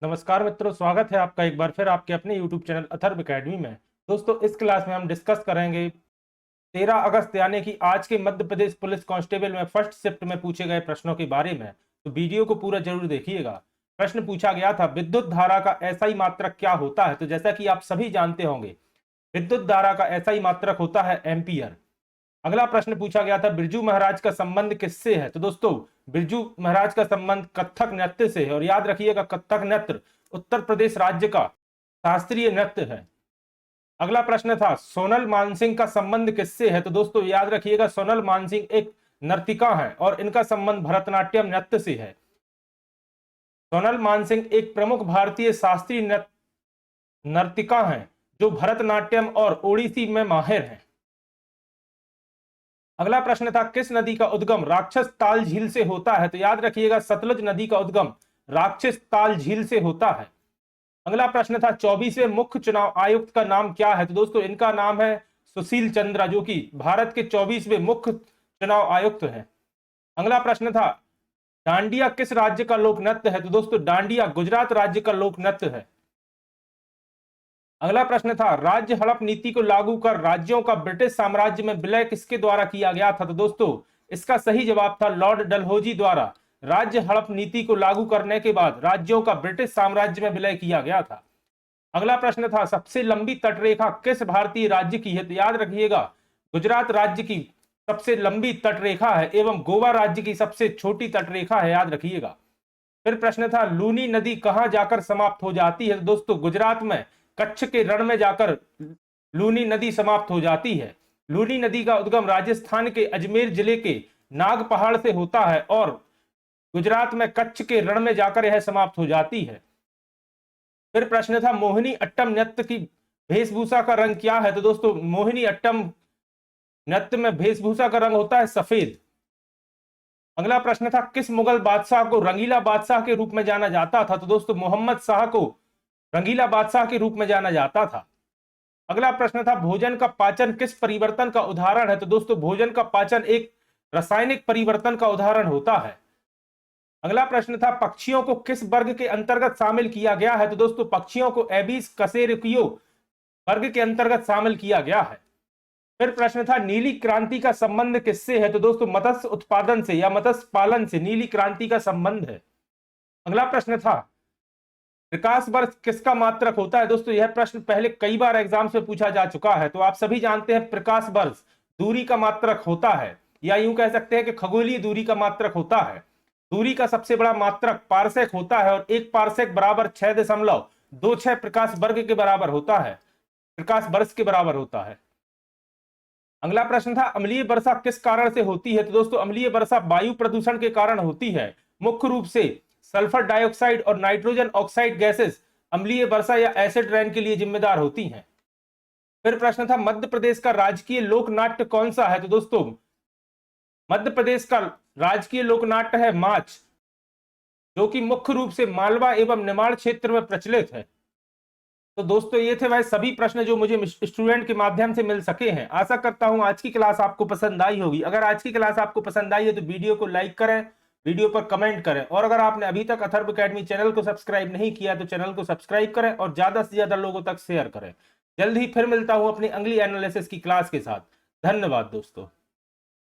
नमस्कार मित्रों, स्वागत है आपका एक बार फिर आपके अपने YouTube चैनल अथर्व एकेडमी में। दोस्तों, इस क्लास में हम डिस्कस करेंगे 13 अगस्त यानी कि आज के मध्य प्रदेश पुलिस कांस्टेबल में फर्स्ट शिफ्ट में पूछे गए प्रश्नों के बारे में। तो वीडियो को पूरा जरूर देखिएगा। प्रश्न पूछा गया था, विद्युत धारा का एसआई मात्रक क्या होता है? तो जैसा कि आप सभी जानते होंगे, विद्युत धारा का एसआई मात्रक होता है एम्पियर। अगला प्रश्न पूछा गया था, बिरजू महाराज का संबंध किससे है? तो दोस्तों, बिरजू महाराज का संबंध कथक नृत्य से है। और याद रखिएगा, कथक नृत्य उत्तर प्रदेश राज्य का शास्त्रीय नृत्य है। अगला प्रश्न था, सोनल मानसिंह का संबंध किससे है? तो दोस्तों याद रखिएगा, सोनल मानसिंह एक नर्तिका है और इनका संबंध भरतनाट्यम नृत्य से है। सोनल मानसिंह एक प्रमुख भारतीय शास्त्रीय नर्तिका हैं जो भरतनाट्यम और ओडिसी में माहिर हैं। अगला प्रश्न था, किस नदी का उद्गम राक्षस ताल झील से होता है? तो याद रखिएगा, सतलुज नदी का उद्गम राक्षस ताल झील से होता है। अगला प्रश्न था, 24वें मुख्य चुनाव आयुक्त का नाम क्या है? तो दोस्तों, इनका नाम है सुशील चंद्रा, जो कि भारत के 24वें मुख्य चुनाव आयुक्त हैं। अगला प्रश्न था, डांडिया किस राज्य का लोक नृत्य है? तो दोस्तों, डांडिया गुजरात राज्य का लोक नृत्य है। अगला प्रश्न था, राज्य हड़प नीति को लागू कर राज्यों का ब्रिटिश साम्राज्य में विलय किसके द्वारा किया गया था? तो दोस्तों, इसका सही जवाब था लॉर्ड डलहौजी द्वारा। राज्य हड़प नीति को लागू करने के बाद राज्यों का ब्रिटिश साम्राज्य में विलय किया गया था। अगला प्रश्न था, सबसे लंबी तटरेखा किस भारतीय राज्य की है? तो याद रखिएगा, गुजरात राज्य की सबसे लंबी तटरेखा है एवं गोवा राज्य की सबसे छोटी तटरेखा है, याद रखिएगा। फिर प्रश्न था, लूनी नदी कहां जाकर समाप्त हो जाती है? तो दोस्तों, गुजरात में कच्छ के रण में जाकर लूनी नदी समाप्त हो जाती है। लूनी नदी का उद्गम राजस्थान के अजमेर जिले के नाग पहाड़ से होता है और गुजरात में कच्छ के रण में जाकर यह समाप्त हो जाती है। फिर प्रश्न था, मोहिनी अट्टम नृत्य की वेशभूषा का रंग क्या है? तो दोस्तों, मोहिनी अट्टम नृत्य में वेशभूषा का रंग होता है सफेद। अगला प्रश्न था, किस मुगल बादशाह को रंगीला बादशाह के रूप में जाना जाता था? तो दोस्तों, मोहम्मद शाह को रंगीला बादशाह के रूप में जाना जाता था। अगला प्रश्न था, भोजन का पाचन किस परिवर्तन का उदाहरण है? तो दोस्तों, भोजन का पाचन एक रासायनिक परिवर्तन का उदाहरण होता है। अगला प्रश्न था, पक्षियों को किस वर्ग के अंतर्गत शामिल किया गया है? तो दोस्तों, पक्षियों को एबीस कशेरुकियो वर्ग के अंतर्गत शामिल किया गया है। फिर प्रश्न था, नीली क्रांति का संबंध किससे है? तो दोस्तों, मत्स्य उत्पादन से या मत्स्य पालन से नीली क्रांति का संबंध है। अगला प्रश्न था, प्रकाश वर्ष किसका मात्रक होता है? दोस्तों, यह प्रश्न पहले कई बार एग्जाम से पूछा जा चुका है, तो आप सभी जानते हैं प्रकाश वर्ष दूरी का मात्रक होता है, या यूं कह सकते हैं कि खगोलीय दूरी का मात्रक होता है। दूरी का सबसे बड़ा मात्रक पारसेक होता है और एक पारसेक बराबर 6.26 प्रकाश वर्ग के बराबर होता है, प्रकाश वर्ष के बराबर होता है। अगला प्रश्न था, अम्लीय वर्षा किस कारण से होती है? तो दोस्तों, अम्लीय वर्षा वायु प्रदूषण के कारण होती है। मुख्य रूप से सल्फर डाइऑक्साइड और नाइट्रोजन ऑक्साइड गैसेस अम्लीय वर्षा या एसिड रेन के लिए जिम्मेदार होती हैं। फिर प्रश्न था, मध्य प्रदेश का राजकीय लोक नाट्य कौन सा है? तो दोस्तों, मध्य प्रदेश का राजकीय लोक नाट्य है माच, जो कि मुख्य रूप से मालवा एवं निमाड़ क्षेत्र में प्रचलित है। तो दोस्तों, ये थे वह सभी प्रश्न जो मुझे स्टूडेंट के माध्यम से मिल सके हैं। आशा करता हूं आज की क्लास आपको पसंद आई होगी। अगर आज की क्लास आपको पसंद आई है तो वीडियो को लाइक करें, वीडियो पर कमेंट करें, और अगर आपने अभी तक अथर्व एकेडमी चैनल को सब्सक्राइब नहीं किया तो चैनल को सब्सक्राइब करें और ज्यादा से ज्यादा लोगों तक शेयर करें। जल्द ही फिर मिलता हूं अपनी अगली एनालिसिस की क्लास के साथ। धन्यवाद दोस्तों।